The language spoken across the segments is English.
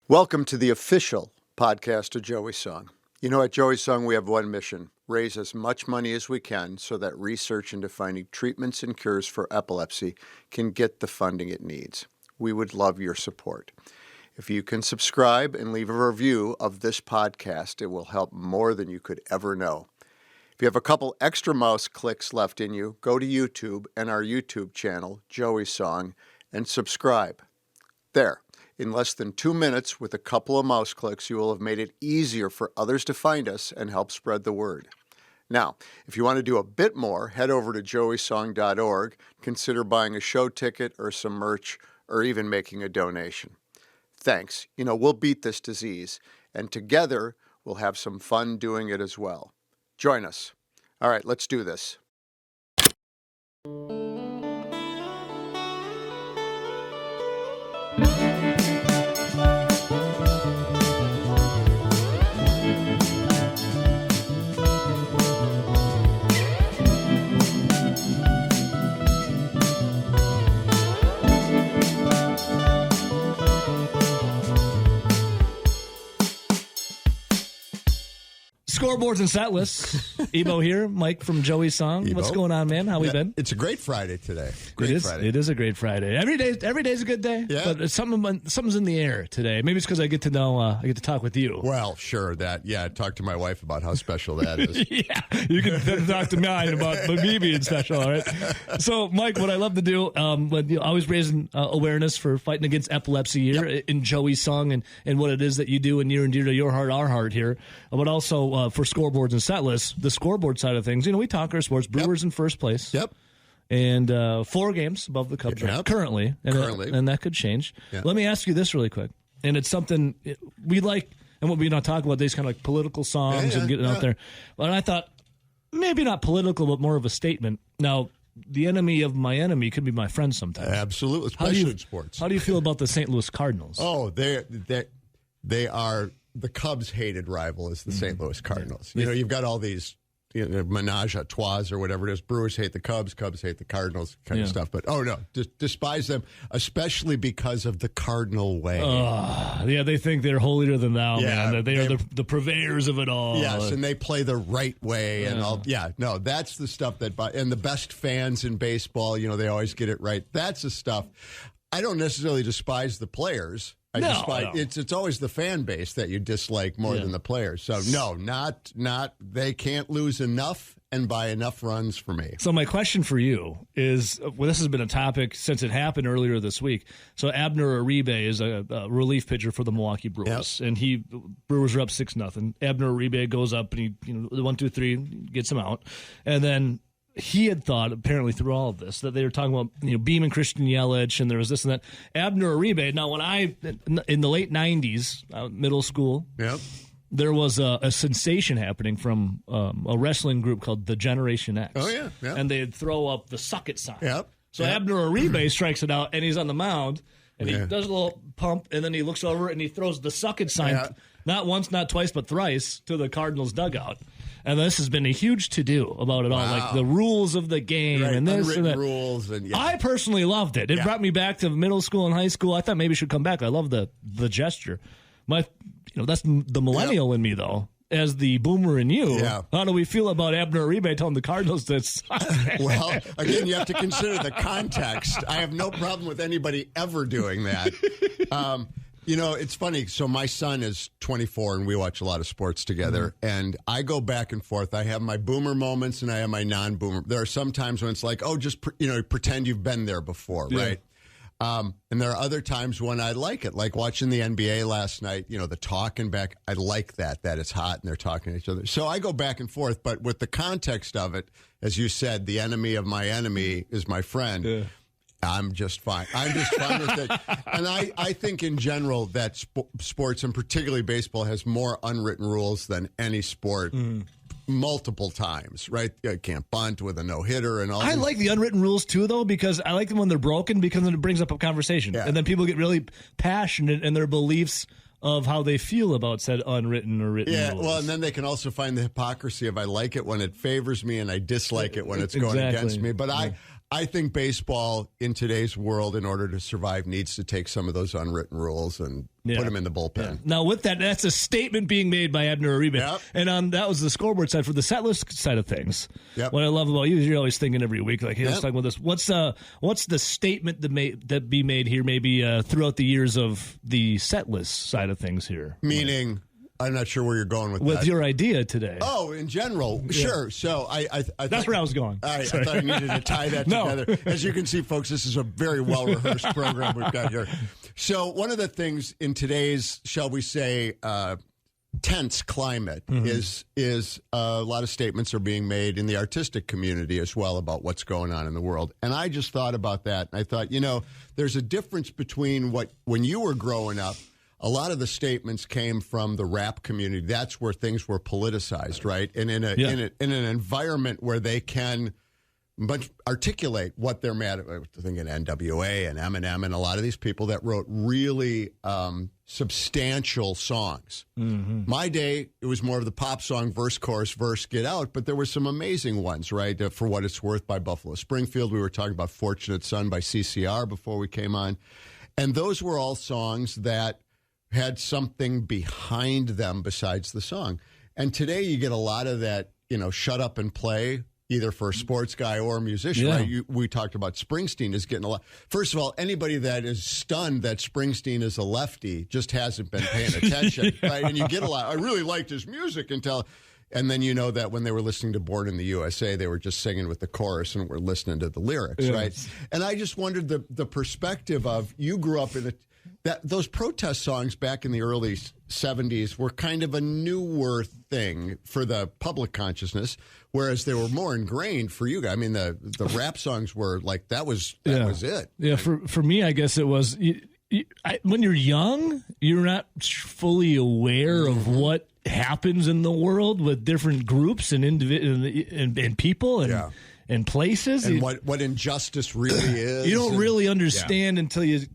Welcome to the official podcast of Joey's Song. You know, at Joey's Song, we have one mission: raise as much money as we can so that research into finding treatments and cures for epilepsy can get the funding it needs. We would love your support. If you can subscribe and leave a review of this podcast, it will help more than you could ever know. If you have a couple extra mouse clicks left in you, go to YouTube and our YouTube channel, Joey's Song, and subscribe. There. In less than 2 minutes, with a couple of mouse clicks, you will have made it easier for others to find us and help spread the word. Now, if you want to do a bit more, head over to joeysong.org, consider buying a show ticket or some merch, or even making a donation. Thanks. You know, we'll beat this disease, and together we'll have some fun doing it as well. Join us. All right, let's do this. Scoreboards and Setlists. Ebo here, Mike from Joey's Song. Ebo. What's going on, man? How we been? It's a great Friday today. Friday. It is a great Friday. Every day's a good day. Yeah. But something's in the air today. Maybe it's because I get to know. I get to talk with you. Well, sure. Talk to my wife about how special that is. Yeah, you can talk to mine about me being special. All right. So, Mike, what I love to do, always raising awareness for fighting against epilepsy here in Joey's Song and what it is that you do and near and dear to your heart, our heart here, but also for Scoreboards and Setlists, the scoreboard side of things. You know, we talk our sports. Brewers in first place. Yep. And 4 games above the Cubs currently. And that could change. Yep. Let me ask you this really quick. And it's something we like, and what we don't talk about, these kind of like political songs and getting out there. But I thought, maybe not political, but more of a statement. Now, the enemy of my enemy could be my friend sometimes. Absolutely, especially in sports. How do you feel about the St. Louis Cardinals? Oh, they are the Cubs' hated rival is the St. Louis Cardinals. You know, you've got all these menage a trois or whatever it is. Brewers hate the Cubs hate the Cardinals kind of stuff. But, despise them, especially because of the Cardinal way. They think they're holier than thou, man. That they are the purveyors of it all. Yes, and they play the right way and all. Yeah, no, that's the stuff and the best fans in baseball, they always get it right. That's the stuff. I don't necessarily despise the players. It's always the fan base that you dislike more than the players. So not they can't lose enough and by enough runs for me. So my question for you is, this has been a topic since it happened earlier this week. So Abner Uribe is a relief pitcher for the Milwaukee Brewers, and Brewers are up 6-0. Abner Uribe goes up and he, the 1-2-3 gets him out, and then he had thought, apparently through all of this, that they were talking about Beam and Christian Yelich, and there was this and that. Abner Uribe. Now, in the late 90s, middle school, there was a sensation happening from a wrestling group called the Generation X. Oh, yeah. And they'd throw up the suck it sign. Yep. So Abner Uribe strikes it out, and he's on the mound, and he does a little pump, and then he looks over and he throws the suck it sign, not once, not twice, but thrice, to the Cardinals dugout. And this has been a huge to-do about it all, like the rules of the game and this and that. Rules I personally loved it. It brought me back to middle school and high school. I thought maybe it should come back. I love the gesture. That's the millennial in me, though, as the boomer in you. Yeah. How do we feel about Abner Uribe telling the Cardinals that? Well, again, you have to consider the context. I have no problem with anybody ever doing that. It's funny. So my son is 24, and we watch a lot of sports together. Mm-hmm. And I go back and forth. I have my boomer moments, and I have my non-boomer. There are some times when it's like, just pretend you've been there before, right? And there are other times when I like it, like watching the NBA last night. The talking back. I like that it's hot and they're talking to each other. So I go back and forth. But with the context of it, as you said, the enemy of my enemy is my friend. Yeah. I'm just fine. With it. And I think in general that sports, and particularly baseball, has more unwritten rules than any sport. Multiple times, right? You can't bunt with a no-hitter and all. I like the unwritten rules, too, though, because I like them when they're broken, because then it brings up a conversation. Yeah. And then people get really passionate in their beliefs of how they feel about said unwritten or written rules. Well, and then they can also find the hypocrisy of I like it when it favors me and I dislike it when it's going against me. But I think baseball in today's world, in order to survive, needs to take some of those unwritten rules and put them in the bullpen. Yeah. Now, with that, that's a statement being made by Abner Uribe. Yep. And that was the scoreboard side. For the Setlists side of things, Yep. what I love about you is you're always thinking every week, like, hey, let's talk about this. What's the statement that be made here, maybe throughout the years of the Setlist side of things here? Meaning, I'm not sure where you're going with With that. your idea today. Oh, in general, sure. So I That's where I was going. I thought I needed to tie that together. As you can see, folks, this is a very well-rehearsed program we've got here. So one of the things in today's, shall we say, tense climate is a lot of statements are being made in the artistic community as well about what's going on in the world. And I just thought about that. And I thought, there's a difference between when you were growing up, a lot of the statements came from the rap community. That's where things were politicized, right? And in an environment where they can articulate what they're mad at. I'm thinking NWA and Eminem and a lot of these people that wrote really substantial songs. Mm-hmm. My day, it was more of the pop song, verse, chorus, verse, get out. But there were some amazing ones, right? For What It's Worth by Buffalo Springfield. We were talking about Fortunate Son by CCR before we came on. And those were all songs that had something behind them besides the song. And today you get a lot of that, shut up and play, either for a sports guy or a musician, right? We talked about Springsteen is getting a lot. First of all, anybody that is stunned that Springsteen is a lefty just hasn't been paying attention, right? And you get a lot. I really liked his music and then you know that when they were listening to Born in the USA, they were just singing with the chorus and were listening to the lyrics, right? And I just wondered the perspective of, you grew up in those protest songs back in the early 70s were kind of a newer thing for the public consciousness, whereas they were more ingrained for you guys. I mean, the rap songs were like, that was it. Yeah, for me, I guess it was, when you're young, you're not fully aware of what happens in the world with different groups and and people and places. And what injustice really is. You don't really understand until you...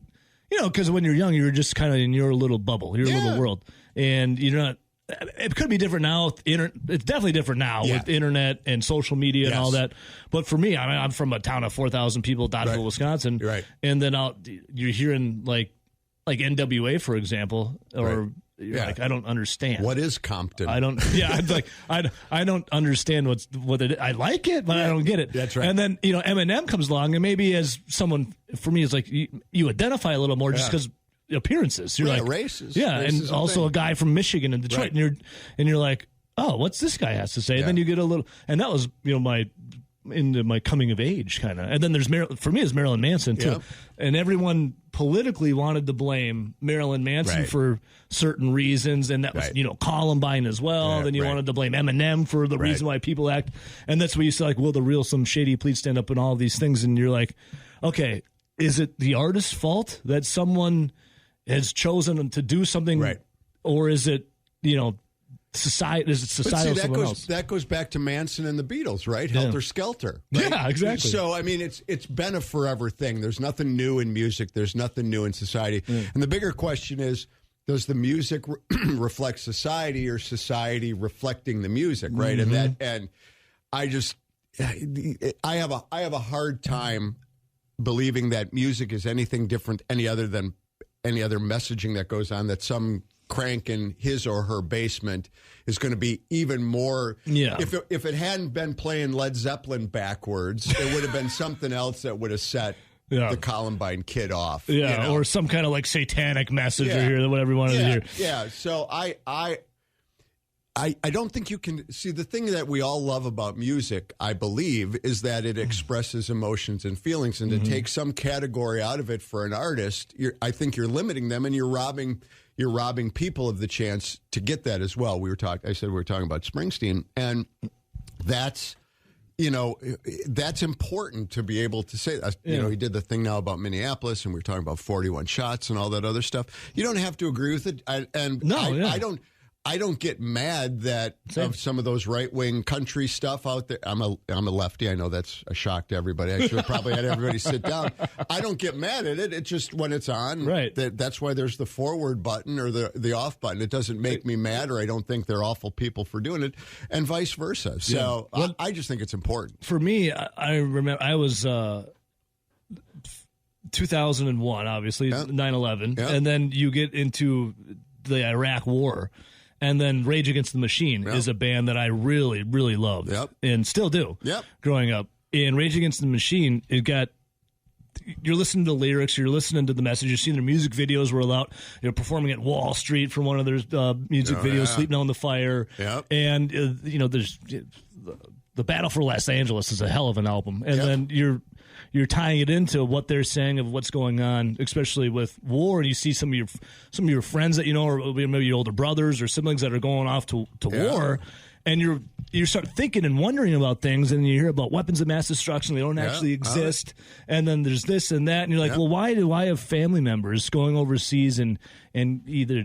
because when you're young, you're just kind of in your little bubble, your little world. And you're not, it could be different now. It's definitely different now with internet and social media and all that. But for me, I'm from a town of 4,000 people, Dodgeville, Wisconsin. Right. And then you're hearing like NWA, for example, or you're like, I don't understand. What is Compton? I don't. Yeah, I don't understand what it is. I like it, but I don't get it. That's right. And then Eminem comes along, and maybe as someone, for me, it's like you identify a little more just because appearances. You're like races. Yeah, and also thing. a guy from Michigan and Detroit, and you're like, oh, what's this guy has to say? And then you get a little, and that was into my coming of age kind of. And then there's for me, it's Marilyn Manson too. And everyone politically wanted to blame Marilyn Manson for certain reasons, and that was Columbine as well. Then you wanted to blame Eminem for the reason why people act, and that's why you say like, will the real Slim Shady please stand up and all these things, and you're like, okay, is it the artist's fault that someone has chosen to do something, or is it society? Is it societal? That goes back to Manson and the Beatles, right? Helter Skelter. Right? Yeah, exactly. So I mean, it's been a forever thing. There's nothing new in music. There's nothing new in society. And the bigger question is, does the music reflect society, or society reflecting the music? Right. And I have a hard time believing that music is anything different, any other messaging that goes on, that some crank in his or her basement is going to be even more. If it hadn't been playing Led Zeppelin backwards, it would have been something else that would have set the Columbine kid off. Or some kind of like satanic message or whatever you wanted to hear. Yeah. So I don't think you can see, the thing that we all love about music, I believe, is that it expresses emotions and feelings, and to take some category out of it for an artist, I think you're limiting them, and you're robbing people of the chance to get that as well. I said we were talking about Springsteen, and that's important to be able to say that. He did the thing now about Minneapolis, and we were talking about 41 shots and all that other stuff. You don't have to agree with it. I don't get mad that of some of those right-wing country stuff out there. I'm a lefty. I know that's a shock to everybody. I should have probably had everybody sit down. I don't get mad at it. It's just when it's on, right. That's why there's the forward button or the off button. It doesn't make me mad, or I don't think they're awful people for doing it, and vice versa. So I just think it's important. For me, I remember I was 2001, obviously, 9/11, and then you get into the Iraq War, and then Rage Against the Machine is a band that I really, really loved and still do growing up. In Rage Against the Machine, you're listening to the lyrics, you're listening to the message, you're seeing their music videos were out, performing at Wall Street for one of their music videos, Sleeping on the Fire, and there's the Battle for Los Angeles is a hell of an album, and then you're tying it into what they're saying of what's going on, especially with war. And you see some of your friends that or maybe your older brothers or siblings that are going off to war, and you start thinking and wondering about things, and you hear about weapons of mass destruction. They don't actually exist, and then there's this and that, and you're like, well, why do I have family members going overseas and either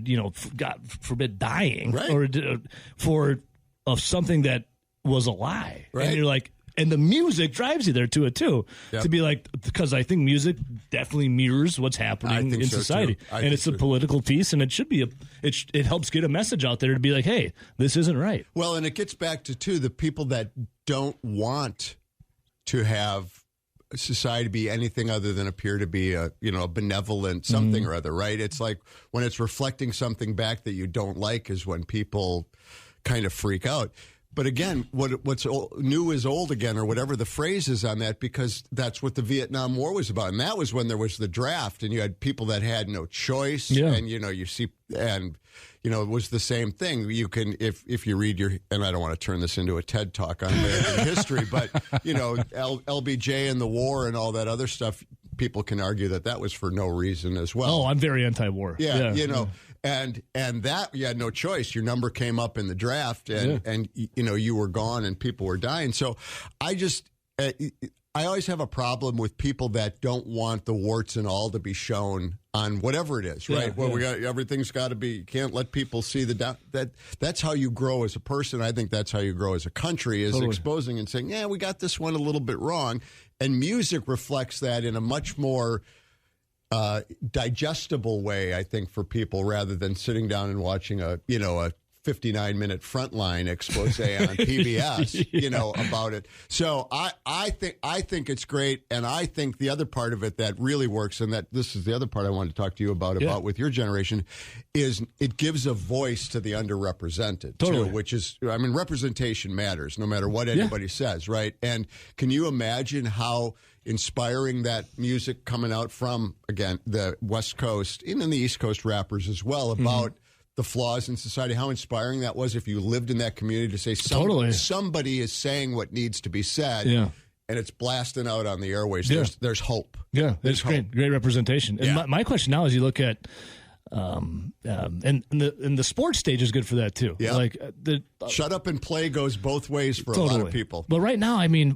God forbid dying or of something that was a lie, and you're like. And the music drives you there to it, too, to be like, because I think music definitely mirrors what's happening in society. And it's a political piece, and it should be it helps get a message out there to be like, hey, this isn't right. Well, and it gets back to, the people that don't want to have society be anything other than appear to be a benevolent something or other, right? It's like when it's reflecting something back that you don't like is when people kind of freak out. But again, what's new is old again, or whatever the phrase is on that, because that's what the Vietnam War was about. And that was when there was the draft, and you had people that had no choice. Yeah. And, you see, and, it was the same thing. You can, if you read and I don't want to turn this into a TED Talk on American history, but, LBJ and the war and all that other stuff, people can argue that was for no reason as well. Oh, I'm very anti-war. Yeah. And that you had no choice. Your number came up in the draft, and you were gone, and people were dying. So I always have a problem with people that don't want the warts and all to be shown on whatever it is, right? Everything's got to be. You can't let people see that's how you grow as a person. I think that's how you grow as a country, is exposing and saying, we got this one a little bit wrong, and music reflects that in a much more digestible way, I think, for people, rather than sitting down and watching a 59-minute Frontline expose on PBS, about it. So I think it's great, and I think the other part of it that really works, and that this is the other part I wanted to talk to you about with your generation, is it gives a voice to the underrepresented, too, which is, representation matters no matter what anybody says, right? And can you imagine how inspiring that music coming out from, again, the West Coast and then the East Coast rappers as well, about the flaws in society, how inspiring that was if you lived in that community to say somebody is saying what needs to be said, and it's blasting out on the airways. There's hope. Yeah, it's great representation. And my question now is, you look at and the sports stage is good for that too. Yeah. Like shut up and play goes both ways for a lot of people. But right now, we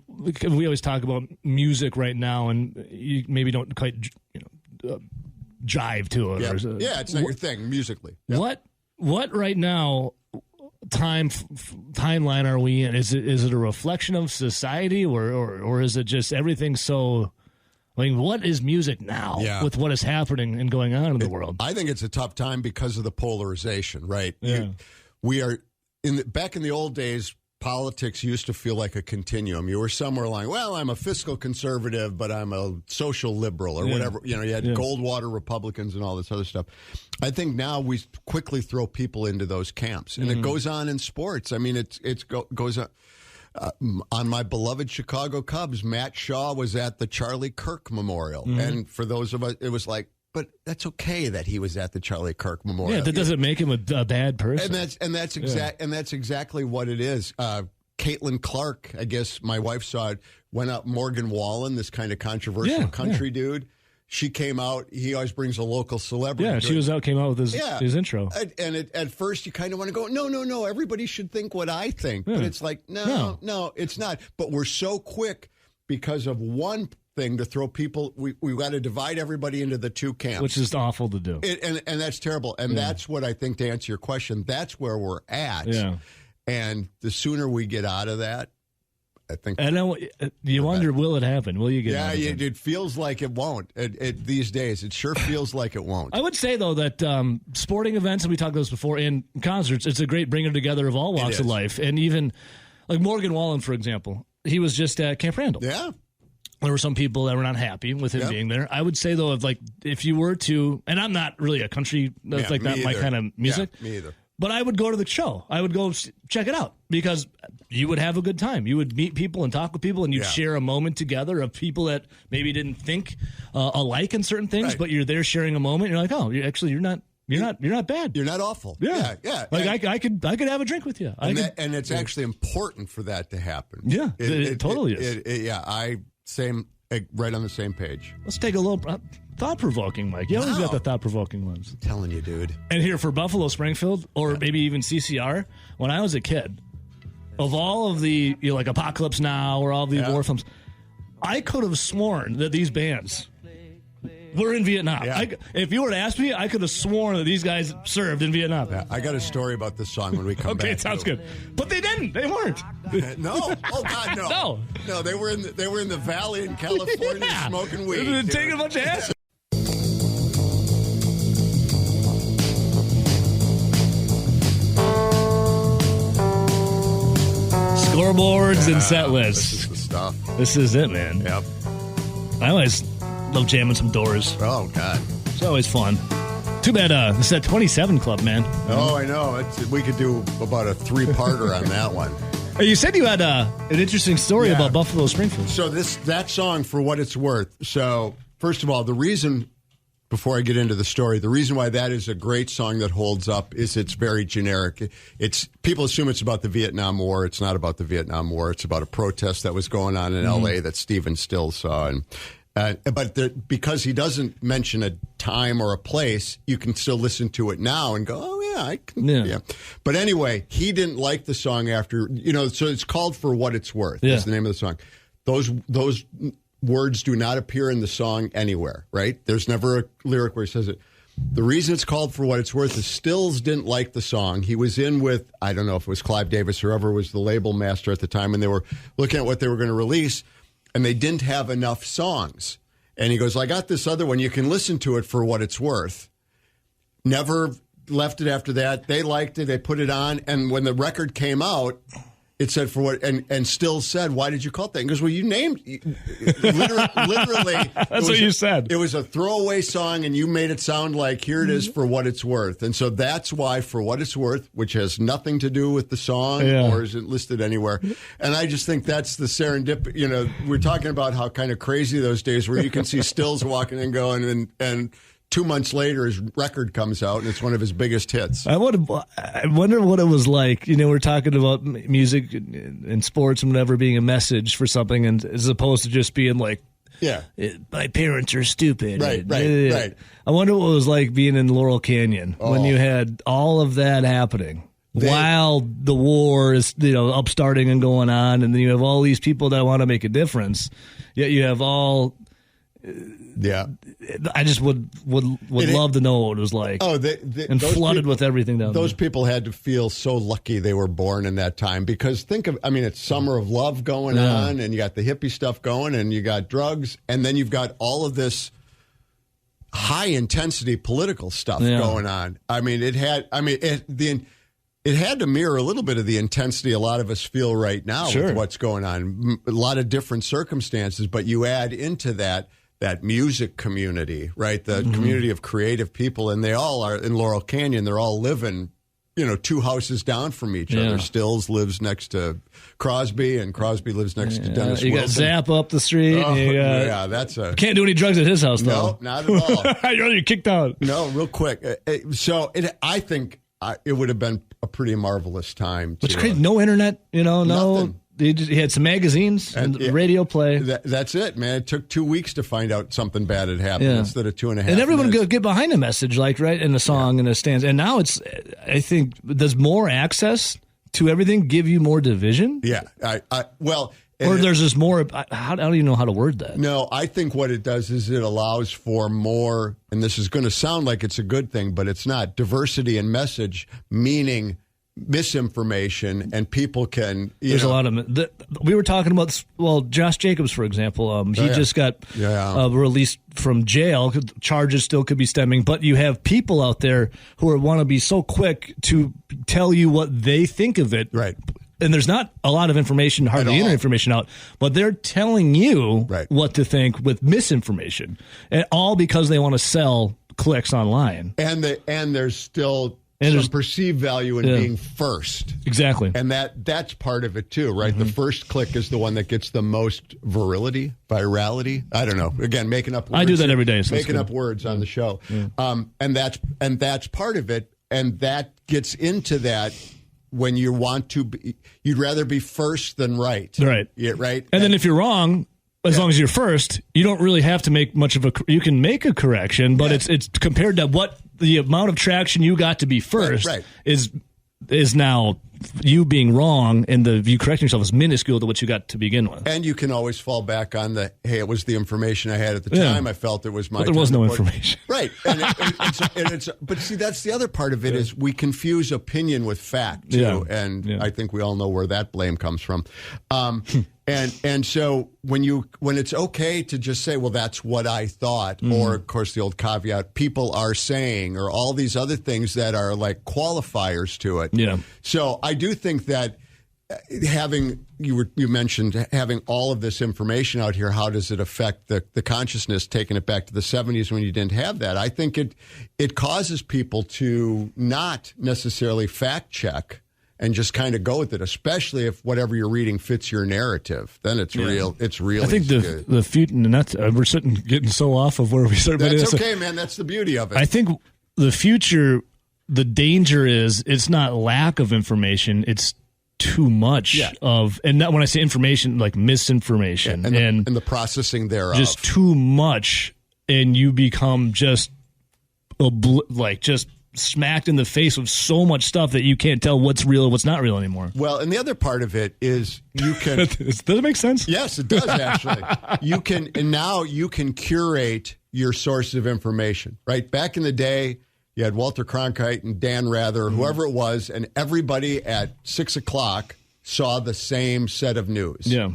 always talk about music right now, and you maybe don't quite jive to it. It's not your thing musically. Yep. What right now timeline are we in? Is it a reflection of society, or is it just everything so? What is music now with what is happening and going on in the world? I think it's a tough time because of the polarization, right? Yeah. We are back in the old days. Politics used to feel like a continuum. You were somewhere along, I'm a fiscal conservative, but I'm a social liberal or whatever. You had Goldwater Republicans and all this other stuff. I think now we quickly throw people into those camps, and it goes on in sports. It goes on. On my beloved Chicago Cubs, Matt Shaw was at the Charlie Kirk Memorial. And for those of us, it was like, but that's okay that he was at the Charlie Kirk Memorial. Yeah, that doesn't make him a bad person. And that's exactly what it is. Caitlin Clark, I guess my wife saw it, went up. Morgan Wallen, this kind of controversial country dude. She came out. He always brings a local celebrity. Yeah, she came out with his intro. And at first you kind of want to go, no, everybody should think what I think. Yeah. But it's like, no, it's not. But we're so quick because of one thing to throw people. We've got to divide everybody into the two camps, which is awful to do. And that's terrible. And that's what I think, to answer your question, that's where we're at. Yeah. And the sooner we get out of that, I think. And then you wonder, will it happen? Will you get out of it? It feels like it won't. These days, it sure feels like it won't. I would say, though, that sporting events, and we talked about this before, and concerts, it's a great bringer together of all walks of life. And even, like Morgan Wallen, for example, he was just at Camp Randall. Yeah. There were some people that were not happy with him being there. I would say, though, if you were to, and I'm not really a country, that's not my kind of music. Yeah, me either. But I would go to the show. I would go check it out because you would have a good time. You would meet people and talk with people, and you'd share a moment together of people that maybe didn't think alike in certain things, but you're there sharing a moment. You're like, oh, you're not bad. You're not awful. Yeah. Like I could have a drink with you. And it's actually important for that to happen. Yeah, it totally is. Right on the same page. Let's take a little thought-provoking, Mike. You always got the thought-provoking ones. I'm telling you, dude. And here for Buffalo Springfield, or maybe even CCR, when I was a kid, of all of the, like Apocalypse Now or all the war films, I could have sworn that these bands were in Vietnam. Yeah. If you were to ask me, I could have sworn that these guys served in Vietnam. Yeah, I got a story about this song when we come back. Okay, it sounds good. But they didn't. They weren't. No. Oh God, no. No, they were in the valley in California smoking weed. Taking a bunch of acid. Scoreboards and set lists. This is the stuff. This is it, man. Yep. I always love jamming some Doors. Oh, God. It's always fun. Too bad this is that 27 Club, man. Oh, I know. We could do about a 3-parter on that one. You said you had an interesting story about Buffalo Springfield. So that song, For What It's Worth. So, first of all, the reason, before I get into the story, the reason why that is a great song that holds up is it's very generic. People assume it's about the Vietnam War. It's not about the Vietnam War. It's about a protest that was going on in L.A. that Stephen Stills saw. But because he doesn't mention a time or a place, you can still listen to it now and go, oh, yeah, I can. Yeah. But anyway, he didn't like the song after, so it's called For What It's Worth is the name of the song. Those words do not appear in the song anywhere, right? There's never a lyric where he says it. The reason it's called For What It's Worth is Stills didn't like the song. He was in with, I don't know if it was Clive Davis or whoever was the label master at the time, and they were looking at what they were going to release, and they didn't have enough songs. And he goes, I got this other one. You can listen to it for what it's worth. Never left it after that. They liked it. They put it on. And when the record came out, it said for what, and Still said, why did you call it that? He goes, well, you named, literally. That's what you said. It was a throwaway song, and you made it sound like, here it is for what it's worth. And so that's why For What It's Worth, which has nothing to do with the song or isn't listed anywhere. And I just think that's the serendipity. We're talking about how kind of crazy those days where you can see Stills walking and going, and 2 months later, his record comes out, and it's one of his biggest hits. I wonder what it was like. We're talking about music and sports and whatever being a message for something, and as opposed to just being like, my parents are stupid. Right. I wonder what it was like being in Laurel Canyon when you had all of that happening. While the war is, upstarting and going on, and then you have all these people that want to make a difference, yet you have all... I just would love to know what it was like. Oh, and flooded with everything down there. Those people had to feel so lucky they were born in that time, because it's Summer of Love going on, and you got the hippie stuff going, and you got drugs, and then you've got all of this high intensity political stuff going on. It had to mirror a little bit of the intensity a lot of us feel right now with what's going on. A lot of different circumstances, but you add into that music community, right? The community of creative people, and they all are in Laurel Canyon. They're all living, 2 houses down from each other. Stills lives next to Crosby, and Crosby lives next to Dennis You Wilson. got Zapp up the street. Can't do any drugs at his house, though. No, not at all. You're kicked out. No, real quick. I think it would have been a pretty marvelous time. Which crazy? No internet, no. Nothing. He had some magazines and radio play. That's it, man. It took 2 weeks to find out something bad had happened instead of 2.5 minutes. And everyone would get behind a message, right, in the song and the stands. And now I think, does more access to everything give you more division? Yeah. Well, Or there's just more. How do you know how to word that? No, I think what it does is it allows for more, and this is going to sound like it's a good thing, but it's not. Diversity in message, meaning misinformation, and people can. There's a lot of. We were talking about, Josh Jacobs, for example. He just got released from jail. Charges still could be stemming, but you have people out there who want to be so quick to tell you what they think of it. Right. And there's not a lot of information, hardly any information out, but they're telling you what to think with misinformation, and all because they want to sell clicks online. And there's still some perceived value in being first. Exactly. And that's part of it too, right? The first click is the one that gets the most virality. I don't know. Again, making up words. I do that every day. So making up words on the show. Yeah. And that's part of it. And that gets into that when you want to be, you'd rather be first than right. Right. Yeah, right. And then if you're wrong, as long as you're first, you don't really have to make much of you can make a correction, but it's compared to what the amount of traction you got to be first is now you being wrong, and you correcting yourself is minuscule to what you got to begin with. And you can always fall back on hey, it was the information I had at the time. I felt it was my. But there was no information, right? But see, that's the other part of it is we confuse opinion with fact too, and I think we all know where that blame comes from. And so when it's okay to just say, well, that's what I thought, or of course the old caveat, people are saying, or all these other things that are like qualifiers to it. Yeah. So I do think that you mentioned having all of this information out here, how does it affect the consciousness, taking it back to the 70s when you didn't have that? I think it causes people to not necessarily fact check and just kind of go with it, especially if whatever you're reading fits your narrative. Then it's real. It's really. I think the future, and that's we're getting so off of where we started. That's okay, man. That's the beauty of it. I think the future, the danger is it's not lack of information; it's too much of, and not when I say information, like misinformation and the processing thereof, just too much, and you become just smacked in the face with so much stuff that you can't tell what's real and what's not real anymore. Well, and the other part of it is you can. Does it make sense? Yes, it does actually. Now you can curate your sources of information. Right back in the day, you had Walter Cronkite and Dan Rather, whoever it was, and everybody at 6 o'clock saw the same set of news. Yeah.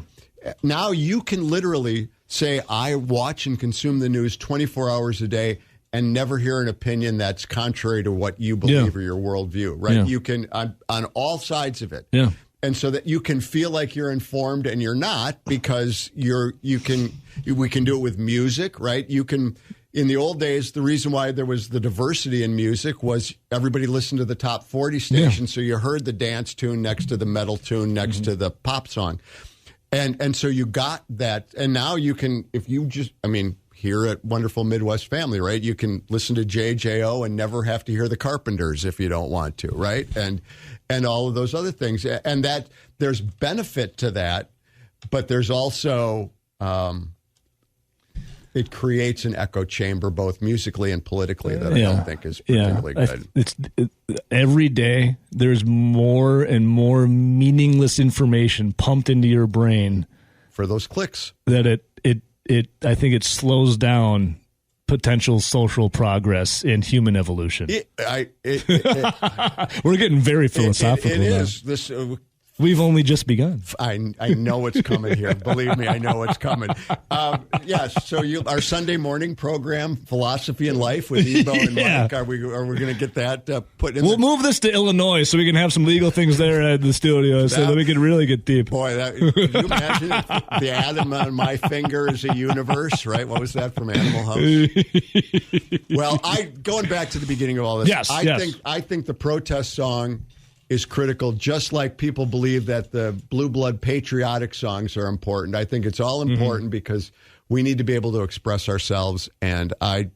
Now you can literally say, I watch and consume the news 24 hours a day and never hear an opinion that's contrary to what you believe or your worldview, right? Yeah. You can, on all sides of it. Yeah. And so that you can feel like you're informed and you're not, because we can do it with music, right? You can, in the old days, the reason why there was the diversity in music was everybody listened to the top 40 stations. So you heard the dance tune next to the metal tune, next to the pop song. And so you got that. And now you can, if you just, here at Wonderful Midwest Family, right? You can listen to JJO and never have to hear the Carpenters if you don't want to, right? And all of those other things. And that there's benefit to that, but there's also it creates an echo chamber both musically and politically that I don't think is particularly good. Every day there's more and more meaningless information pumped into your brain for those clicks that I think it slows down potential social progress and human evolution. We're getting very philosophical. It is. This we've only just begun. I know what's coming here. Believe me, I know what's coming. Yes. So our Sunday morning program, Philosophy and Life with Ebo and Mike. Are we going to get that put in? We'll move this to Illinois so we can have some legal things there at the studio, so that we can really get deep. Boy, can you imagine if the atom on my finger is a universe, right? What was that from Animal House? Well, going back to the beginning of all this. Yes, I think the protest song is critical, just like people believe that the blue blood patriotic songs are important. I think it's all important because we need to be able to express ourselves, and I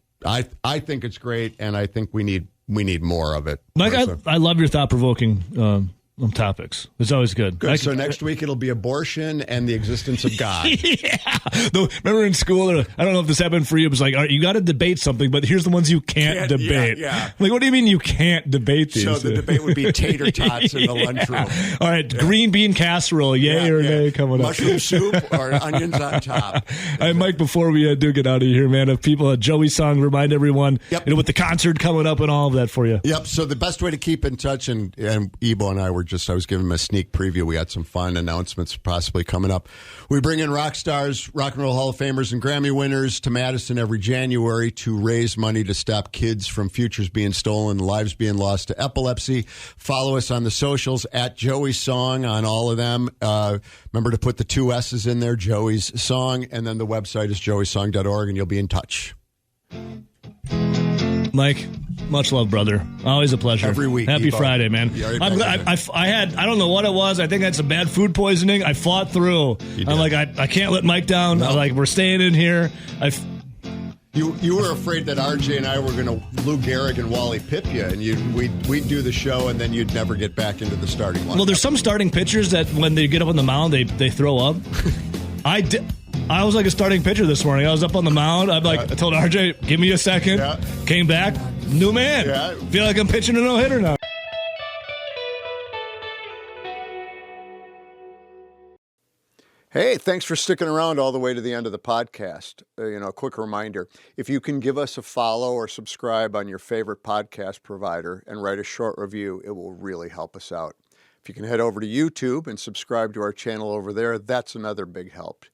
think it's great, and I think we need more of it. Mike, I love your thought-provoking topics. It's always good. Good. So next week it'll be abortion and the existence of God. Yeah. Remember in school, I don't know if this happened for you, it was like, all right, you got to debate something, but here's the ones you can't debate. Yeah. Like, what do you mean you can't debate these? So the debate would be tater tots in the lunchroom. All right, green bean casserole, yay or nay coming up. Mushroom soup or onions on top. All right, Mike, before we do get out of here, man, if people, Joey's song, remind everyone, with the concert coming up and all of that for you. Yep, so the best way to keep in touch, and Ebo and I I was giving him a sneak preview. We had some fun announcements possibly coming up. We bring in rock stars, rock and roll Hall of Famers, and Grammy winners to Madison every January to raise money to stop kids from futures being stolen, lives being lost to epilepsy. Follow us on the socials at Joey's Song on all of them. Remember to put the 2 S's in there, Joey's Song, and then the website is joeysong.org, and you'll be in touch. Mike, much love, brother. Always a pleasure. Every week. Happy Friday, man. I'm glad. I don't know what it was. I think I had some bad food poisoning. I fought through. I'm like, I can't let Mike down. No. I'm like, we're staying in here. You were afraid that RJ and I were going to Lou Gehrig and Wally Pipp you, and we'd do the show, and then you'd never get back into the starting line. Well, there's some starting pitchers that when they get up on the mound, they throw up. I was like a starting pitcher this morning. I was up on the mound. I told RJ, give me a second. Yeah. Came back, new man. Yeah. Feel like I'm pitching a no-hitter now. Hey, thanks for sticking around all the way to the end of the podcast. A quick reminder, if you can give us a follow or subscribe on your favorite podcast provider and write a short review, it will really help us out. If you can head over to YouTube and subscribe to our channel over there, that's another big help.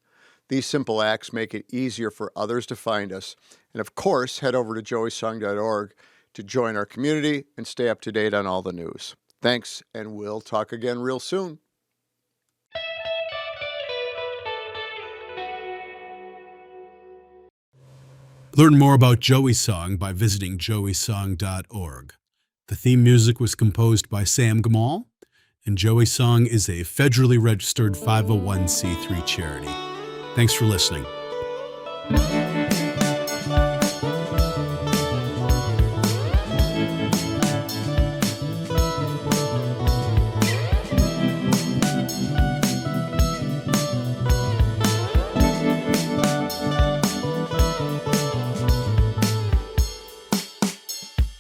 These simple acts make it easier for others to find us. And of course, head over to joeysong.org to join our community and stay up to date on all the news. Thanks, and we'll talk again real soon. Learn more about Joey's Song by visiting joeysong.org. The theme music was composed by Sam Gamal, and Joey's Song is a federally registered 501c3 charity. Thanks for listening.